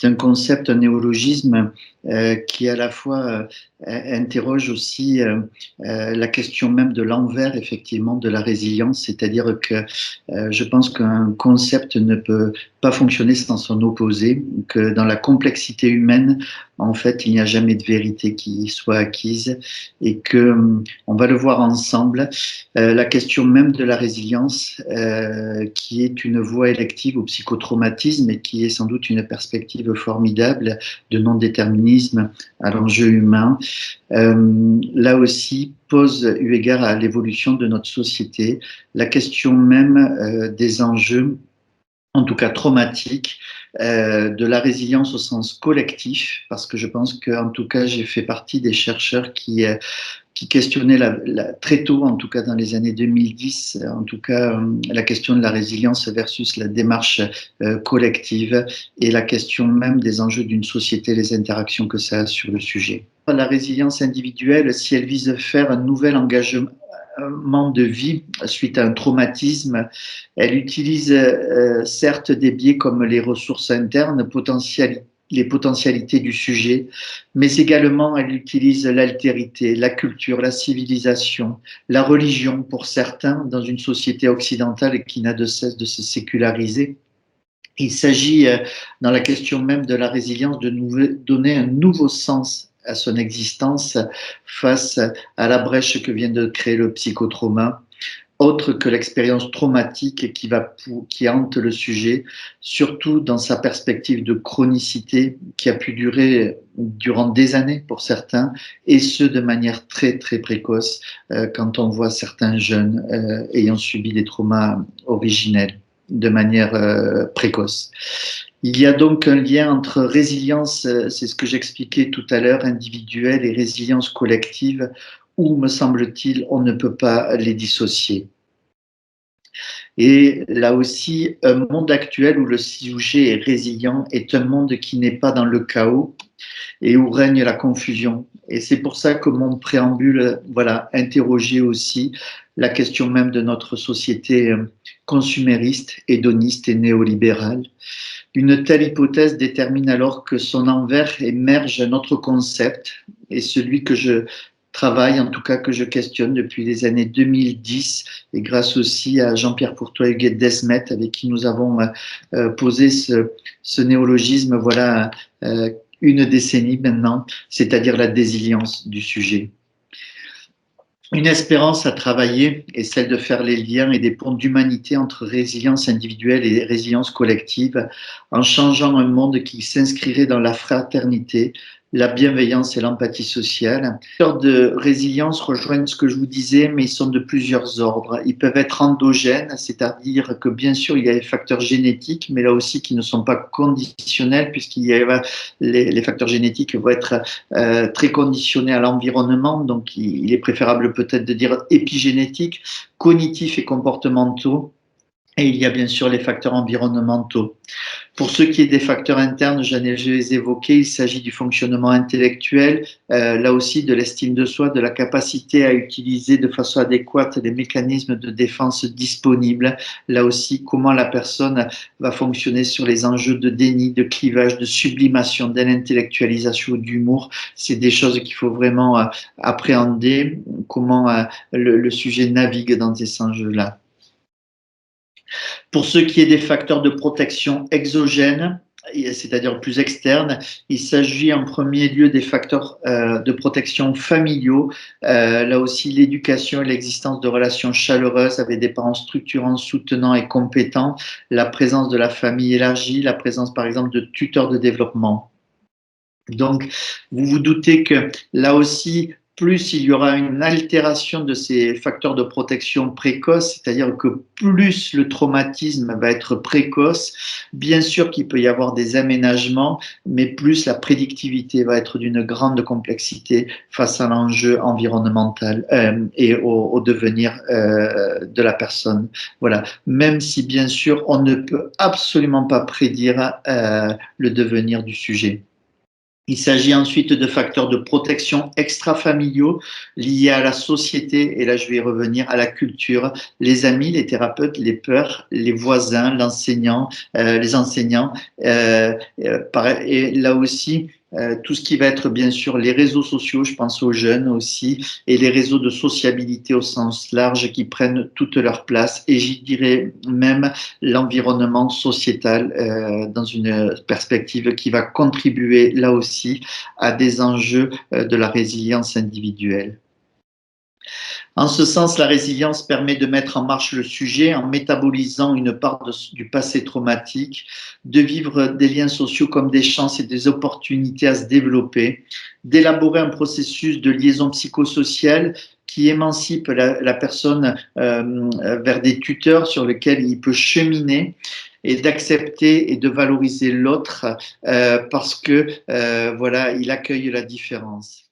c'est un concept, un néologisme qui à la fois interroge aussi la question même de l'envers, effectivement, de la résilience, c'est-à-dire que je pense qu'un concept ne peut pas fonctionner sans son opposé, que dans la complexité humaine, en fait, il n'y a jamais de vérité qui soit acquise et que on va le voir ensemble. La question même de la résilience, qui est une voie élective au psychotraumatisme et qui est sans doute une perspective formidable de non-déterminisme à l'enjeu humain, là aussi pose, eu égard à l'évolution de notre société, la question même des enjeux, en tout cas traumatiques, de la résilience au sens collectif, parce que je pense qu'en tout cas j'ai fait partie des chercheurs qui questionnait très tôt, en tout cas dans les années 2010, en tout cas la question de la résilience versus la démarche collective et la question même des enjeux d'une société, les interactions que ça a sur le sujet. La résilience individuelle, si elle vise à faire un nouvel engagement de vie suite à un traumatisme, elle utilise certes des biais comme les ressources internes, les potentialités du sujet, mais également elle utilise l'altérité, la culture, la civilisation, la religion pour certains dans une société occidentale qui n'a de cesse de se séculariser. Il s'agit, dans la question même de la résilience, de donner un nouveau sens à son existence face à la brèche que vient de créer le psychotrauma, autre que l'expérience traumatique qui hante le sujet, surtout dans sa perspective de chronicité qui a pu durer durant des années pour certains, et ce de manière très très précoce quand on voit certains jeunes ayant subi des traumas originels de manière précoce. Il y a donc un lien entre résilience, c'est ce que j'expliquais tout à l'heure, individuelle et résilience collective, où, me semble-t-il, on ne peut pas les dissocier. Et là aussi, un monde actuel où le sujet est résilient est un monde qui n'est pas dans le chaos et où règne la confusion. Et c'est pour ça que mon préambule, voilà, interrogeait aussi la question même de notre société consumériste, hédoniste et néolibérale. Une telle hypothèse détermine alors que son envers émerge un autre concept, et celui que je travaille, en tout cas que je questionne depuis les années 2010, et grâce aussi à Jean-Pierre Courtois et Huguette Desmet, avec qui nous avons posé ce néologisme, voilà, une décennie maintenant, c'est-à-dire la désilience du sujet. Une espérance à travailler est celle de faire les liens et des ponts d'humanité entre résilience individuelle et résilience collective, en changeant un monde qui s'inscrirait dans la fraternité, la bienveillance et l'empathie sociale. Les facteurs de résilience rejoignent ce que je vous disais, mais ils sont de plusieurs ordres. Ils peuvent être endogènes, c'est-à-dire que bien sûr il y a les facteurs génétiques, mais là aussi qui ne sont pas conditionnels, puisqu'il y a les facteurs génétiques vont être très conditionnés à l'environnement, donc il est préférable peut-être de dire épigénétiques, cognitifs et comportementaux. Et il y a bien sûr les facteurs environnementaux. Pour ce qui est des facteurs internes, je les ai évoqués, il s'agit du fonctionnement intellectuel, là aussi de l'estime de soi, de la capacité à utiliser de façon adéquate les mécanismes de défense disponibles, là aussi comment la personne va fonctionner sur les enjeux de déni, de clivage, de sublimation, d'intellectualisation ou d'humour. C'est des choses qu'il faut vraiment appréhender, comment le sujet navigue dans ces enjeux-là. Pour ce qui est des facteurs de protection exogènes, c'est-à-dire plus externes, il s'agit en premier lieu des facteurs de protection familiaux. Là aussi, l'éducation et l'existence de relations chaleureuses avec des parents structurants, soutenants et compétents, la présence de la famille élargie, la présence par exemple de tuteurs de développement. Donc, vous vous doutez que là aussi, plus il y aura une altération de ces facteurs de protection précoce, c'est-à-dire que plus le traumatisme va être précoce, bien sûr qu'il peut y avoir des aménagements, mais plus la prédictivité va être d'une grande complexité face à l'enjeu environnemental et au devenir de la personne. Voilà. Même si bien sûr on ne peut absolument pas prédire le devenir du sujet. Il s'agit ensuite de facteurs de protection extrafamiliaux liés à la société, et là je vais y revenir, à la culture, les amis, les thérapeutes, les peurs, les voisins, l'enseignant, les enseignants, et là aussi tout ce qui va être bien sûr les réseaux sociaux, je pense aux jeunes aussi, et les réseaux de sociabilité au sens large qui prennent toute leur place, et j'y dirais même l'environnement sociétal dans une perspective qui va contribuer là aussi à des enjeux de la résilience individuelle. En ce sens, la résilience permet de mettre en marche le sujet en métabolisant une part du passé traumatique, de vivre des liens sociaux comme des chances et des opportunités à se développer, d'élaborer un processus de liaison psychosociale qui émancipe la personne vers des tuteurs sur lesquels il peut cheminer, et d'accepter et de valoriser l'autre parce que voilà, il accueille la différence.